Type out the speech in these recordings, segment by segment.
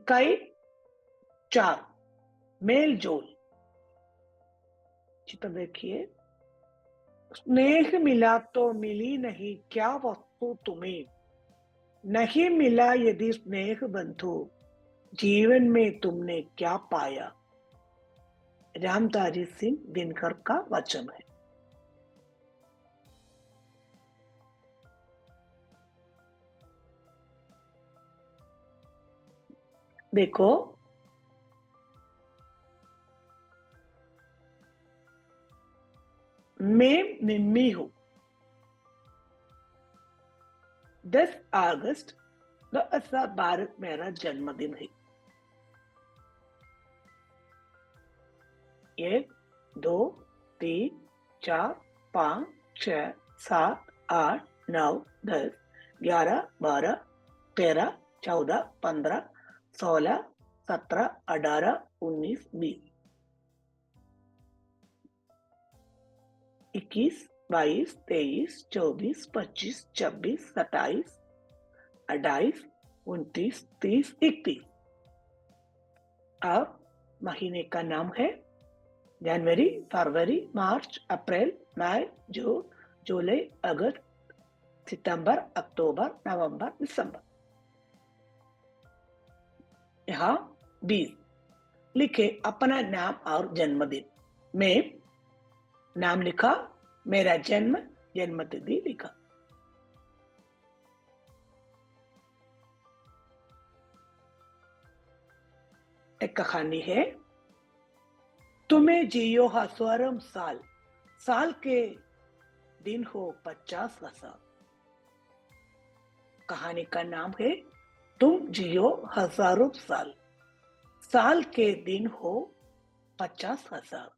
कई, चार, मेल जोल। चित्र देखिए। स्नेह मिला तो मिली नहीं क्या वस्तु तुम्हें, नहीं मिला यदि स्नेह बंधु, जीवन में तुमने क्या पाया। रामधारी सिंह दिनकर का वचन है। देखो, मैं निम्मी हूं। 10 अगस्त 2012 मेरा जन्मदिन है। 1 2 3 4 5 6 7 8 9 10 11 12 13 14 15 16 17 18 19 20 21 22 23 24 25 26 27 28 29 30 31। अब महीने का नाम है जनवरी, फरवरी, मार्च, अप्रैल, मई, जून, जुलाई, अगस्त, सितंबर, अक्टूबर, नवंबर, दिसंबर। यहाँ 20 लिखे अपना नाम और जन्मदिन। मैं नाम लिखा, मेरा जन्मतिथि लिखा। एक कहानी है। तुम्हें जियो हजारों साल, साल के दिन हो 50,000। कहानी का नाम है तुम जियो हजारों साल, साल के दिन हो 50,000।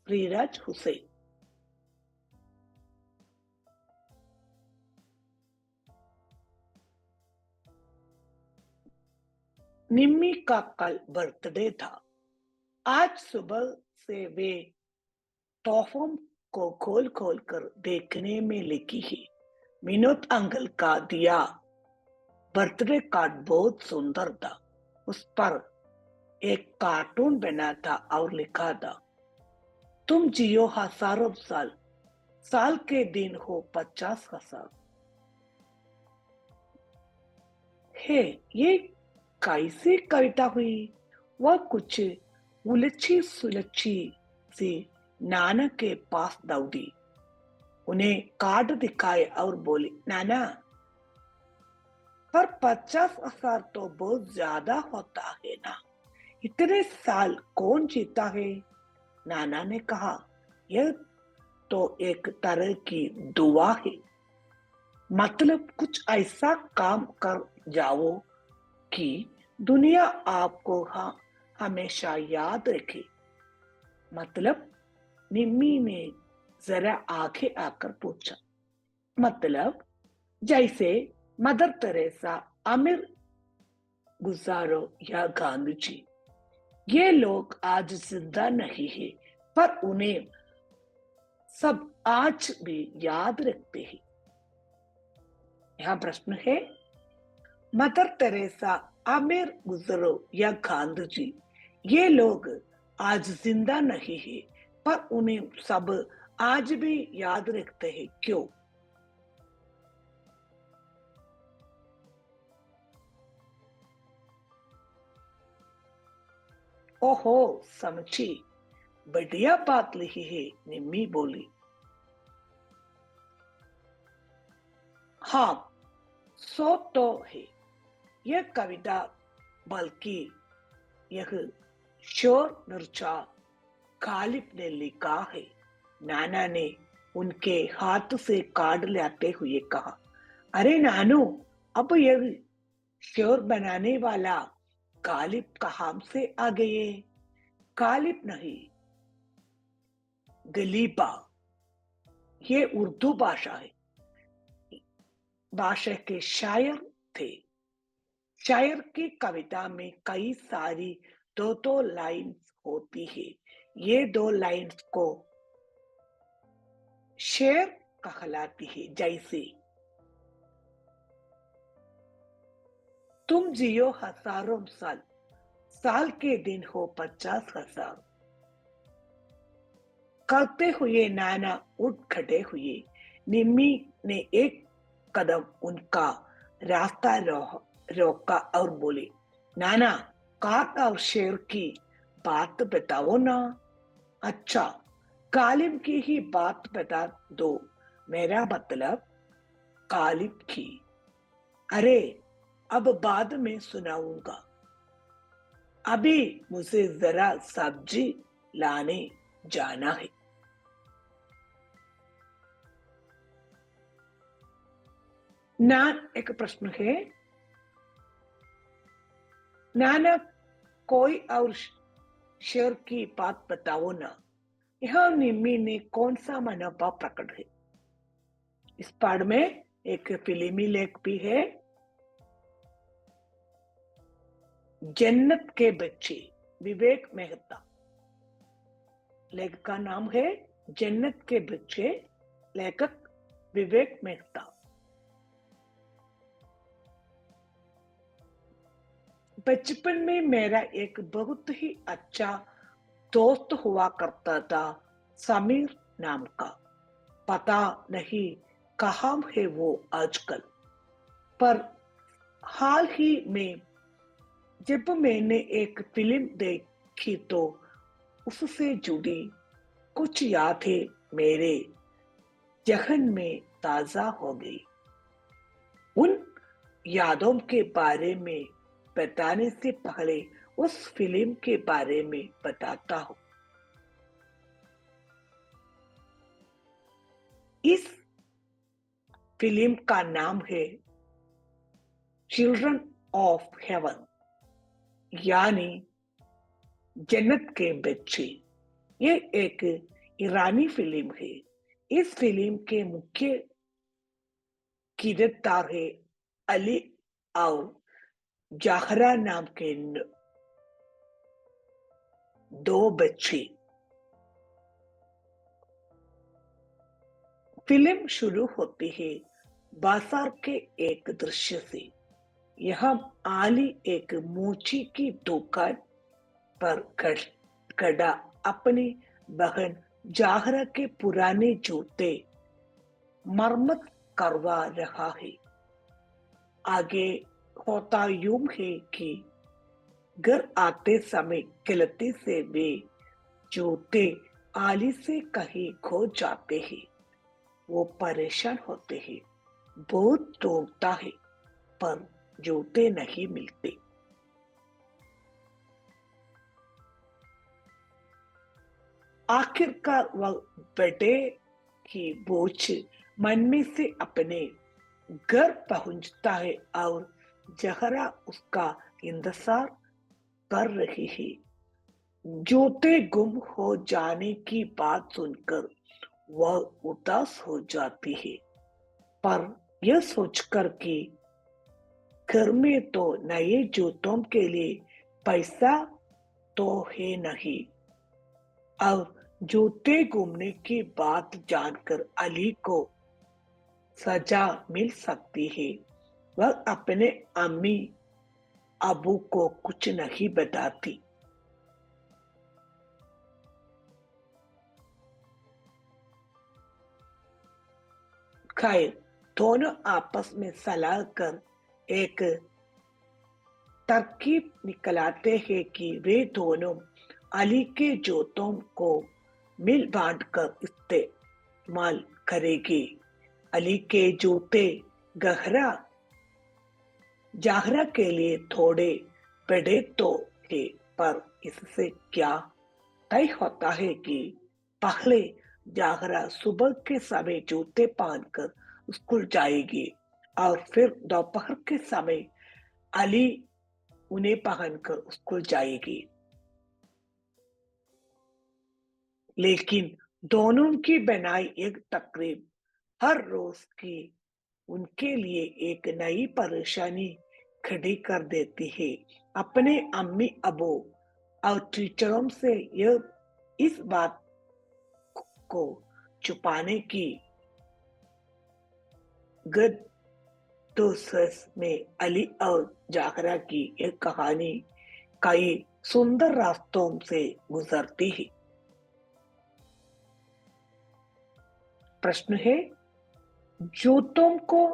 रिराज हुसैन। निम्मी का कल बर्थडे था। आज सुबह से वे तोहफों को खोल खोल कर देखने में लगी है। विनोद अंकल का दिया बर्थडे कार्ड बहुत सुंदर था। उस पर एक कार्टून बना था और लिखा था, तुम जियो हजारों साल, साल के दिन हो 50,000। हे, ये कैसी कविता हुई। वह कुछ उलझी सुलझी सी नाना के पास दौड़ी, उन्हें कार्ड दिखाए और बोली, नाना, पर 50,000 तो बहुत ज्यादा होता है ना, इतने साल कौन जीता है। नाना ने कहा, यह तो एक तरह की दुआ है, मतलब कुछ ऐसा काम कर जाओ कि दुनिया आपको हमेशा याद रखे। मतलब, निम्मी ने जरा आगे आकर पूछा। मतलब, जैसे मदर तेरेसा, अमीर गुजारो या गांधी जी, ये लोग आज जिंदा नहीं है, पर उन्हें सब आज भी याद रखते हैं। यहाँ प्रश्न है, मदर तेरेसा, अमीर गुजरो या गांधी जी, ये लोग आज जिंदा नहीं है, पर उन्हें सब आज भी याद रखते हैं, क्यों। ओहो, समझी, बढ़िया बात लिखी है, निम्मी बोली। हाँ, सो तो है यह कविता, बल्कि यह शोर नृचा गालिब ने लिखा है। नाना ने उनके हाथ से कार्ड लाते हुए कहा, अरे नानू, अब यह शोर बनाने वाला गालिब कहाँ से आ गए। गालिब नहीं, गलीबा, ये उर्दू भाषा है, भाषा के शायर थे। शायर की कविता में कई सारी दो दो लाइन्स होती है। ये दो लाइन्स को शेर कहलाती है। जैसे, तुम जियो हजारों साल, साल के दिन हो 50,000। करते हुए नाना उठ खड़े हुए। निम्मी ने एक कदम उनका रास्ता रोका और बोले, नाना, काक और शेर की बात बताओ ना। अच्छा, कालिम की ही बात बता दो, मेरा मतलब कालिब की। अरे, अब बाद में सुनाऊंगा, अभी मुझे जरा सब्जी लाने जाना है। नान एक प्रश्न है, नाना कोई और शेर की बात बताओ ना। यह निम्मी ने कौन सा मनोभाव प्रकट है। इस पाठ में एक फिल्मी लेख भी है, जन्नत के बच्चे, विवेक मेहता। लेखक का नाम है जन्नत के बच्चे, लेखक विवेक मेहता। बचपन में मेरा एक बहुत ही अच्छा दोस्त हुआ करता था, समीर नाम का। पता नहीं कहाँ है वो आजकल, पर हाल ही में जब मैंने एक फिल्म देखी तो उससे जुड़ी कुछ यादें मेरे जहन में ताजा हो गई। उन यादों के बारे में बताने से पहले उस फिल्म के बारे में बताता हूँ। इस फिल्म का नाम है चिल्ड्रन ऑफ हेवन, यानी जन्नत के बच्चे। ये एक ईरानी फिल्म है। इस फिल्म के मुख्य किरदार है अली और जाहरा नाम के दो बच्चे। फिल्म शुरू होती है बाजार के एक दृश्य से। यहाँ आली एक मोची की दुकान पर खड़ा अपनी बहन जाहरा के पुराने जूते मरम्मत करवा रहा है। आगे होता यूं है कि घर आते समय गलती से वे जूते आली से कहीं खो जाते हैं। वो परेशान होते हैं, बहुत ढूंढता है, पर जूते नहीं मिलते। आखिरकार वह बड़े की बोझ मन में से अपने घर पहुंचता है और जहरा उसका इंतजार कर रही है। जूते गुम हो जाने की बात सुनकर वह उदास हो जाती है, पर यह सोचकर कि घर में तो नए जूतों के लिए पैसा तो है नहीं, और जूते घूमने की बात जानकर अली को सजा मिल सकती है, वह अपने अम्मी अबू को कुछ नहीं बताती। खैर, दोनों आपस में सलाह कर एक तरकीब निकलाते हैं कि वे दोनों अली के जूतों को मिल बांट कर इस्तेमाल करेंगे। अली के जूते गहरा जाहरा के लिए थोड़े बड़े तो थे, पर इससे क्या तय होता है कि पहले जागरा सुबह के समय जूते पहनकर स्कूल जाएगी और फिर दोपहर के समय अली उन्हें पहनकर स्कूल जाएगी। लेकिन दोनों की बनाई एक तकरीब हर रोज की उनके लिए एक नई परेशानी खड़ी कर देती है। अपने अम्मी अबू और टीचरों से यह इस बात को छुपाने की गद दूसस में अली और जाहरा की एक कहानी कई सुंदर रास्तों से गुजरती है। प्रश्न है, जूतों को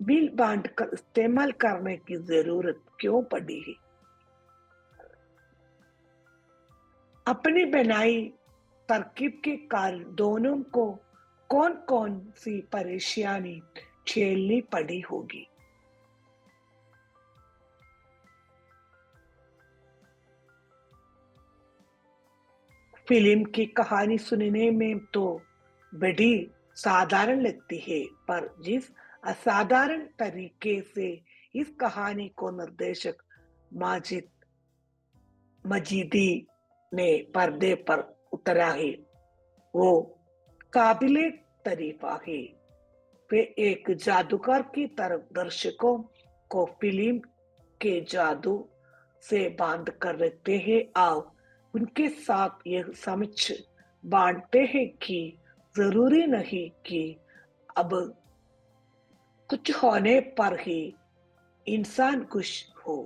बिल बांध कर इस्तेमाल करने की जरूरत क्यों पड़ी है? अपनी बनाई तरकीब के कारण दोनों को कौन कौन सी परेशानी झेलनी पड़ी होगी? फिल्म की कहानी सुनने में तो बड़ी साधारण लगती है, पर जिस असाधारण तरीके से इस कहानी को निर्देशक माजिद मजीदी ने पर्दे पर उतरा है, वो काबिले तारीफ है। वे एक जादूगर की तरफ दर्शकों को फिल्म के जादू से बांध कर रखते हैं और उनके साथ यह समझ बांटते हैं कि जरूरी नहीं कि अब कुछ होने पर ही इंसान खुश हो,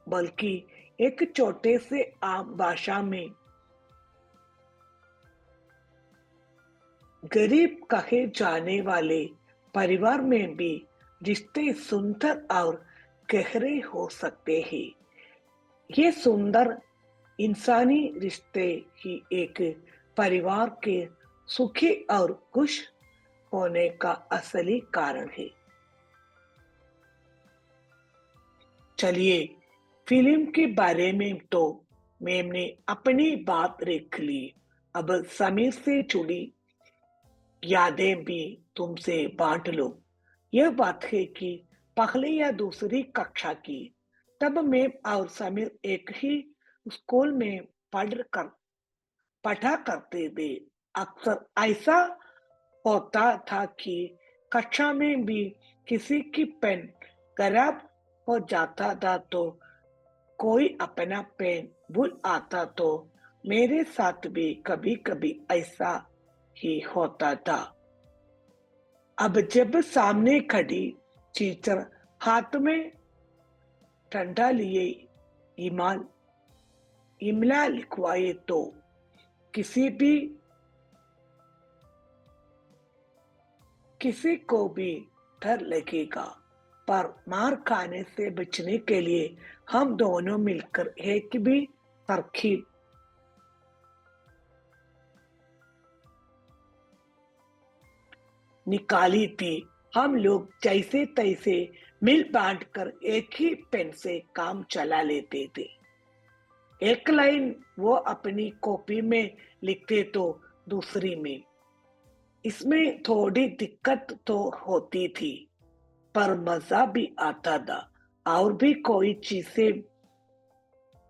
बल्कि एक छोटे से आम भाषा में गरीब कहे जाने वाले परिवार में भी रिश्ते सुंदर और गहरे हो सकते हैं। ये सुंदर इंसानी रिश्ते ही एक परिवार के सुखी और खुश होने का असली कारण है। चलिए, फिल्म के बारे में तो मैंने अपनी बात रख ली, अब समीर से जुड़ी यादें भी तुमसे बांट लो। यह बात है कि पहली या दूसरी कक्षा की, तब मैं और समीर एक ही स्कूल में पढ़ कर पढ़ा करते थे। अक्सर ऐसा होता था कि कक्षा में भी किसी की पेन खराब हो जाता था तो कोई अपना पेन भूल आता तो मेरे साथ भी कभी कभी ऐसा ही होता था। अब जब सामने खड़ी टीचर हाथ में ठंडा लिए इमाल इमला लिखवाए तो किसी भी किसी को भी डर लगेगा, पर मार खाने से बचने के लिए हम दोनों मिलकर एक भी तरकीब निकाली थी। हम लोग जैसे तैसे मिल बांट कर एक ही पेन से काम चला लेते थे। एक लाइन वो अपनी कॉपी में लिखते तो दूसरी में। इसमें थोड़ी दिक्कत तो होती थी, पर मजा भी आता था। और भी कोई चीजें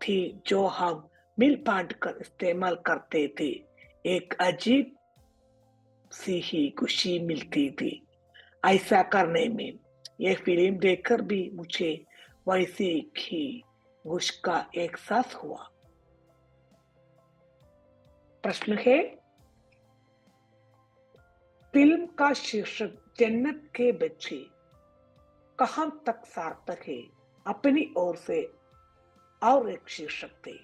थी जो हम मिल बांट कर इस्तेमाल करते थे। एक अजीब सी ही खुशी मिलती थी ऐसा करने में। यह फिल्म देखकर भी मुझे वैसी ही खुश का एहसास हुआ। प्रश्न है, फिल्म का शीर्षक जन्नत के बच्चे कहां तक सार्थक है? अपनी ओर से और एक शीर्षक थे।